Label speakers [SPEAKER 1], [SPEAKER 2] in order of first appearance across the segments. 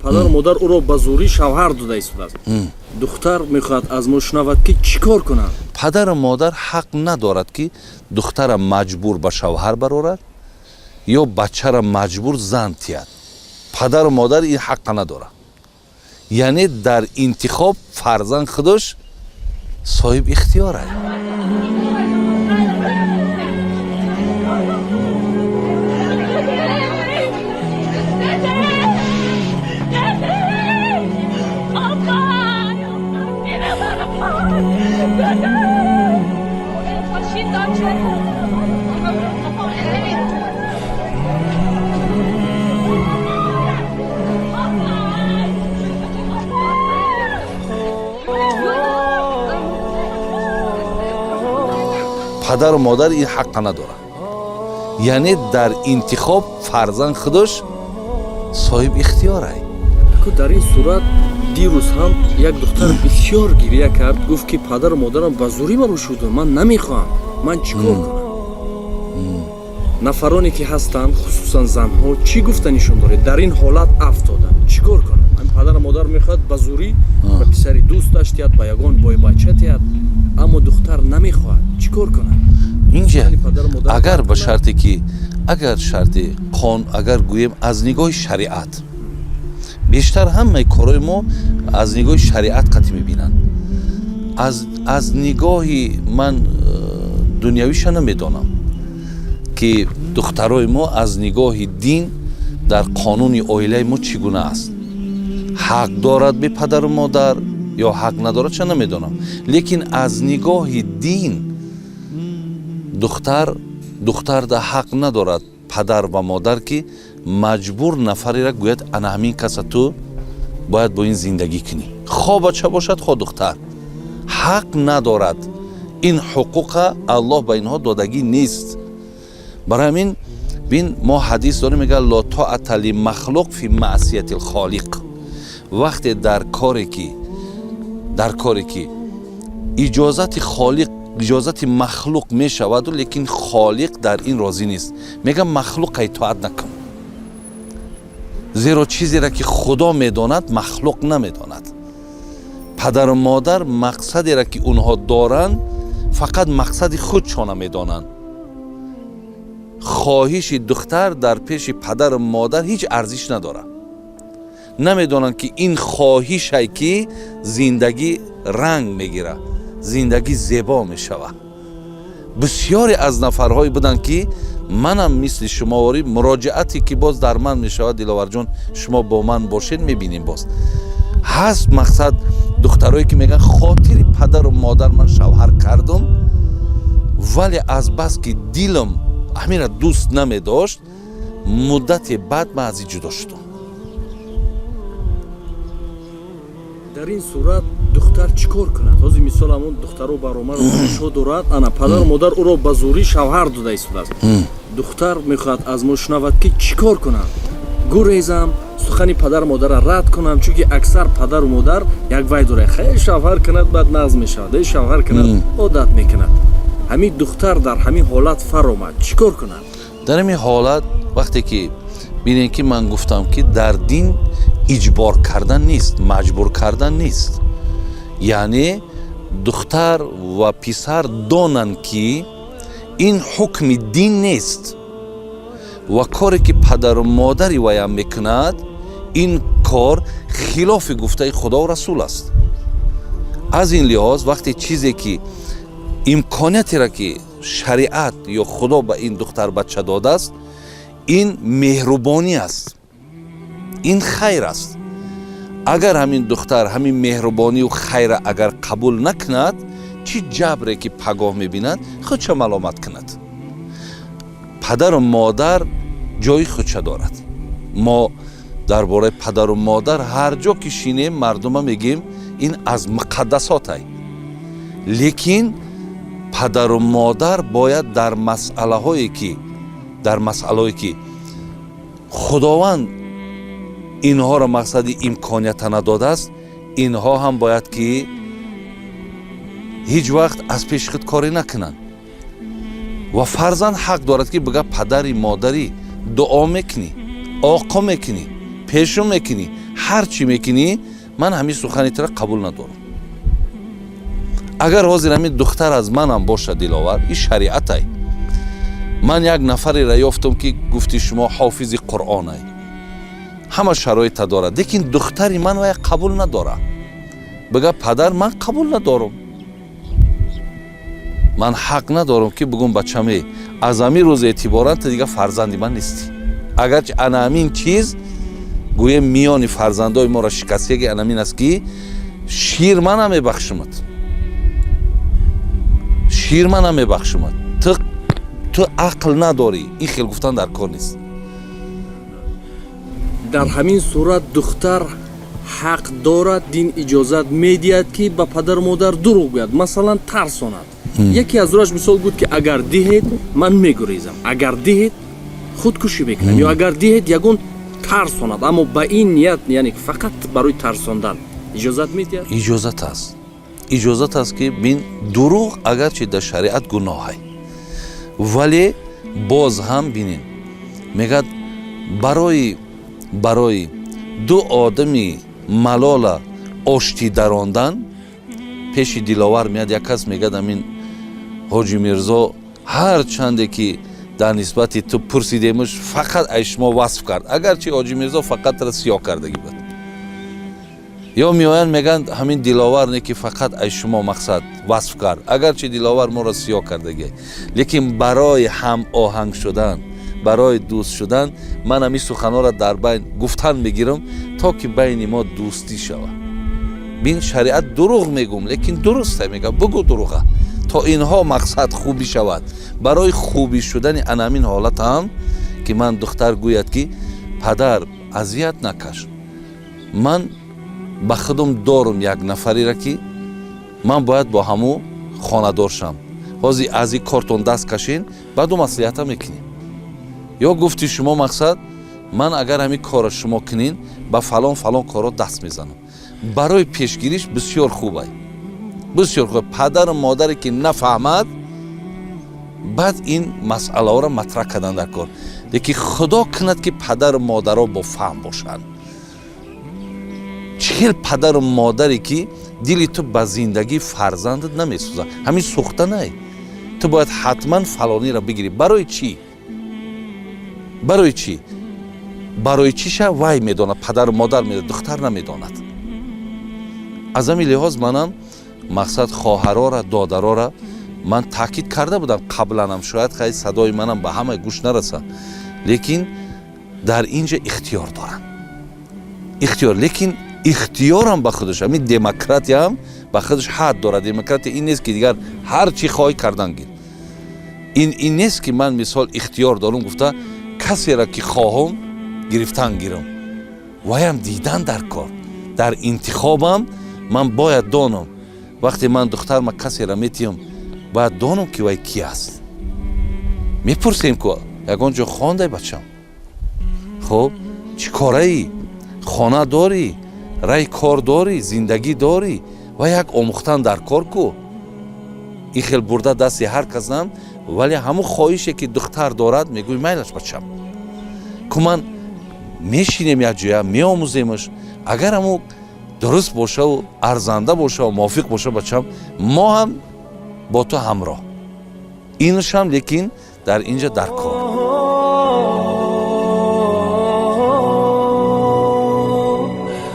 [SPEAKER 1] падару модар ӯро ба зӯрӣ шавҳар дода истодааст. духтар мехоҳад аз мо шунавад ки чӣ кор кунад?
[SPEAKER 2] падару модар ҳақ надорад ки духтара маҷбур ба шавҳар барорад ё бачара маҷбур зан тиҳад. падару модар ин ҳаққа надорад. яъне дар интихоб фарзанд худаш соҳиб ихтиёр аст. падару модар ин ҳаққа надорад. яъне дар интихоб фарзанд худаш соҳиб ихтиёр аст.
[SPEAKER 1] дар ин сурат дирӯз ҳам як духтар бисёр гирья кард, гуфт ки падару модарам ба зӯрӣ маро шуда, ман намехоҳам, ман чӣ кор кунам? нафароне ки ҳастанд, хусусан занҳо, чӣ гуфтанишон доред? дар ин ҳолат афтоданд, чӣ кор кунам? ҳамин падару модар мехоҳад ба зӯрӣ ба писари дӯсташ тиҳад, ба ягон бойбача тиҳад, аммо духтар намехоҳад, чӣ кор кунад?
[SPEAKER 2] инҷа агар ба шарте ки агар шарти қон агар гӯем аз нигоҳи шариат, бештар ҳамаи корои мо аз нигоҳи шариат қатъи мебинанд. аз нигоҳи ман дунявиша намедонам ки духтарои мо аз нигоҳи дин дар қонуни оилаи мо чӣ гуна аст. ҳақ дорад бе падару модар ё ҳақ надорад ча намедонам, лекин аз нигоҳи дин духтар да ҳақ надорад падар ва модар ки маҷбур нафареро гӯяд ана ҳамин каса ту бояд бо ин зиндагӣ кунӣ, хоҳ бача бошад хоҳ духтар. ҳақ надорад. ин ҳуқуқа аллоҳ ба инҳо додагӣ нест. барои ҳамин бин мо ҳадис дорем мегӯяд ло тоата ли махлуқ фи маъсияти лхолиқ. вақте дар коре ки иҷозати холиқ иҷозати махлуқ мешаваду лекин холиқ дар ин розӣ нест, мегӯяд махлуқа итоат накун. зеро чизеро ки худо медонад махлуқ намедонад. падару модар мақсадеро ки онҳо доранд фақат мақсади худшона медонанд. хоҳиши духтар дар пеши падару модар ҳеҷ арзиш надорад. намедонанд ки ин хоҳишай ки зиндагӣ ранг мегирад, зиндагӣ зебо мешавад. бисёре аз нафарҳое буданд ки манам мисли шумовори муроҷиате ки боз дар ман мешавад. диловарҷон шумо бо ман бошед мебинем боз ҳаст мақсад духтарое ки мегӯянд хотири падару модар ман шавҳар кардум, вале аз ки дилам ҳамина дӯст намедошт, муддате баъд ман аз ин ҷудо шудам.
[SPEAKER 1] дар ин сурат духтар чӣ кор кунад? ҳозир мисол ҳамон духтаро баромад шо дорад, ана падару модар ӯро ба зӯрӣ шавҳар дода истодааст. духтар мехоҳад аз мо шунавад ки чӣ кор кунам? гурезам, сухани падару модарро рад кунам? чунки аксар падару модар як вай дорад, хеле шавҳар кунад баъд нағз мешавад, шавҳар кунад одат мекунад. ҳамин духтар дар ҳамин ҳолат фаромад, чӣ кор кунад?
[SPEAKER 2] дар ҳамин ҳолат вақте ки бинем ки ман гуфтам ки дар дин иҷбор кардан нест, маҷбур кардан нест. яъне духтар ва писар донанд ки ин ҳукми дин нест ва коре ки падару модари ваям мекунад, ин кор хилофи гуфтаи худо расул аст. аз ин лиҳоз вақте чизе ки имкониятеро ки шариат ё худо ба ин духтар бача додааст, ин меҳрубонӣ аст, ин хайр аст. агар ҳамин духтар ҳамин меҳрубонию хайра агар қабул накунад, чӣ ҷабре ки пагоҳ мебинад худша маломат кунад. падару модар ҷои худша дорад. мо дар бораи падару модар ҳар ҷо ки шинем мардума мегӯем ин аз муқаддасотай, лекин падару модар бояд дар масъалаҳое ки худованд инҳоро мақсади имконията надодааст, инҳо ҳам бояд ки ҳеҷ вақт аз пеши худ коре накунанд. ва фарзанд ҳақ дорад ки бигӯяд падари модари дуо мекунӣ, оқо мекунӣ, пешум мекунӣ, ҳар чӣ мекунӣ ман ҳамин сухани тира қабул надорам. Агар ҳозир ҳамин духтар аз манам боша диловар, ин шариатай. Ман як нафареро ёфтам ки гуфти шумо ҳофизи Қуръонай. ҳама шароита дорад, лекин духтари ман вай қабул надорад. Бага падар ман қабул надорам. Ман ҳақ надорам ки бугум бачаме аз ҳамин рӯз эътиборан ту дига фарзанди ман нисти. Агарчи ана ҳамин чиз гӯем миёни фарзандои моро шикастяги ана ҳамин аст ки шир ман намебахшимад. Шир ман намебахшимад. ту ақл надорӣ. Ин хел гуфтан дар кор нест.
[SPEAKER 1] дар ҳамин сурат духтар ҳақ дорад, дин иҷозат медиҳад ки ба падару модар дурӯғ гӯяд, масалан тарсонад. яке аз рӯяш мисол гуд ки агар диҳед ман мегурезам, агар диҳед худкушӣ мекунам, ё агар диҳед ягон тарсонад, аммо ба ин ният, яъне фақат барои тарсондан иҷозат медиҳад.
[SPEAKER 2] Иҷозат аст. Иҷозат аст ки бин дурӯғ агарчи дар шариат гуноҳай, вале боз ҳам бинин мегӯяд барои ду одами малола ошти дарондан пеши диловар меяд. Як кас мегӯяд амин ҳоҷи Мирзо ҳар чанде ки дар нисбати ту пурсидемуш фақат ай шумо васф кард, агарчи ҳоҷи Мирзо фақат тара сиёҳ кардагӣ буд. ё меоянд мегӯянд ҳамин диловар не ки фақат ай шумо мақсад васф кард, агарчи диловар моро сиёҳ кардагӣ, лекин барои ҳамоҳанг шудан, барои дӯст шудан ман ҳамин суханҳоро дар байн гуфтан мегирам, то ки байни мо дӯстӣ шавад. бин шариат дурӯғ мегӯм, лекин дурустай мегӯям, бугӯ дурӯға, то инҳо мақсад хубӣ шавад. Барои хубӣ шудани ана ҳамин ҳолат ҳам ки ман духтар гӯяд ки падар азият накаш, ман ба худам дорам як нафареро ки ман бояд бо ҳамӯ хонадор шам. ҳозир аз ин кортон даст кашен, баъду маслиҳата мекунем. ё гуфти шумо мақсад ман агар ҳамин корро шумо кунин ба фалон корро даст мезанам. барои пешгириш бисёр хубай. Бисёр хуб. Падару модаре ки нафаҳмад, баъд ин масъалаҳоро матраҳ кардан дар кор. Лекин худо кунад ки падару модаро бо фаҳм бошанд. чил падару модаре ки дили ту ба зиндагии фарзандат намесӯзад. ҳамин сӯхта най. Ту бояд ҳатман фалониро бигирӣ. Барои чӣ? Барои чӣ? Барои чиша вай медонад, падару модар медонад, духтар намедонад. аз ҳамин лиҳоз манам мақсад хоҳарора, додарора ман таъкид карда будам қабланам, шояд хай садои манам ба ҳама гӯш нараса, лекин дар инҷа ихтиёр дорам. ихтиёр, лекин ихтиёрам ба худаш, ҳамин демократиям ба худаш ҳад дорад. Демократия ин нест ки дигар ҳар чӣ хоҳӣ кардан гир. ин нест ки ман мисол ихтиёр дорам гуфта касеро ки хоҳам гирифтан гирам. ваям дидан дар кор. Дар интихобам ман бояд донам. вақте ман духтарма касеро метиҳам, бояд донам ки вай кӣ аст. мепурсем ку ягон ҷо хондай бачам. хоб чӣ кораӣ? хона дорӣ? рай кор дорӣ? зиндагӣ дорӣ? ва як омӯхтан дар кор ку. ин хел бурда дасти ҳар кас нам, вале ҳамун хоҳише ки духтар дорад мегӯй майлаш бачам. ку ман мешинем як ҷоя, меомӯземаш. агар ҳамун дуруст бошаву арзанда бошаву мувофиқ боша бачам, мо ҳам бо ту ҳамроҳ. инушам лекин дар инҷа дар кор.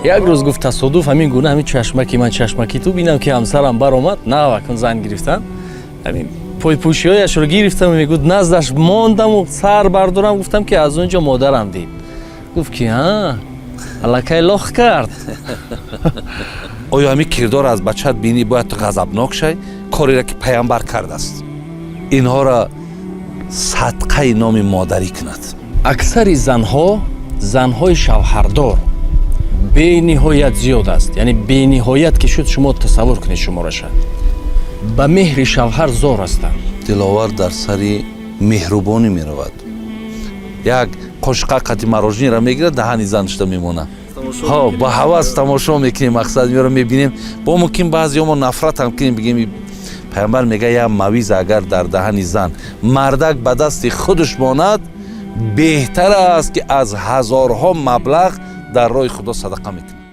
[SPEAKER 1] як рӯз гуфт тасодуф ҳамин гуна ҳамин чашмаки ман чашмаки ту бинам ки ҳамсарам баромад, навакун зан гирифтан, ҳамин пойпӯшиҳояшро гирифтам, мегӯд наздаш мондаму сар бардорам, гуфтам ки аз онҷо модарам дид. гуфт ки аллакай лох кард.
[SPEAKER 2] оё ҳамин кирдор аз бачаат бинӣ бояд ту ғазабнок шай? кореро ки пайғамбар кардааст. инҳоро садқаи номи модарӣ кунад.
[SPEAKER 1] аксари занҳои шавҳардор бениҳоят зиёд аст. яъне бениҳоят ки шуд шумо тасаввур кунед шумораша. ба меҳри шавҳар зор ҳастанд.
[SPEAKER 2] диловар дар сари меҳрубонӣ меравад. як қошиқа қати морожениро мегирад, даҳани зан шуда мемонад. ба ҳавас тамошо мекунем, мақсад меро мебинем. бо мумкин баъзеҳомо нафратам кунем, бигем пайғамбар мегӯяд як мавиза агар дар даҳани зан мардак ба дасти худаш монад, беҳтар аст ки аз ҳазорҳо маблағ дар роҳи худо садақа мекунад.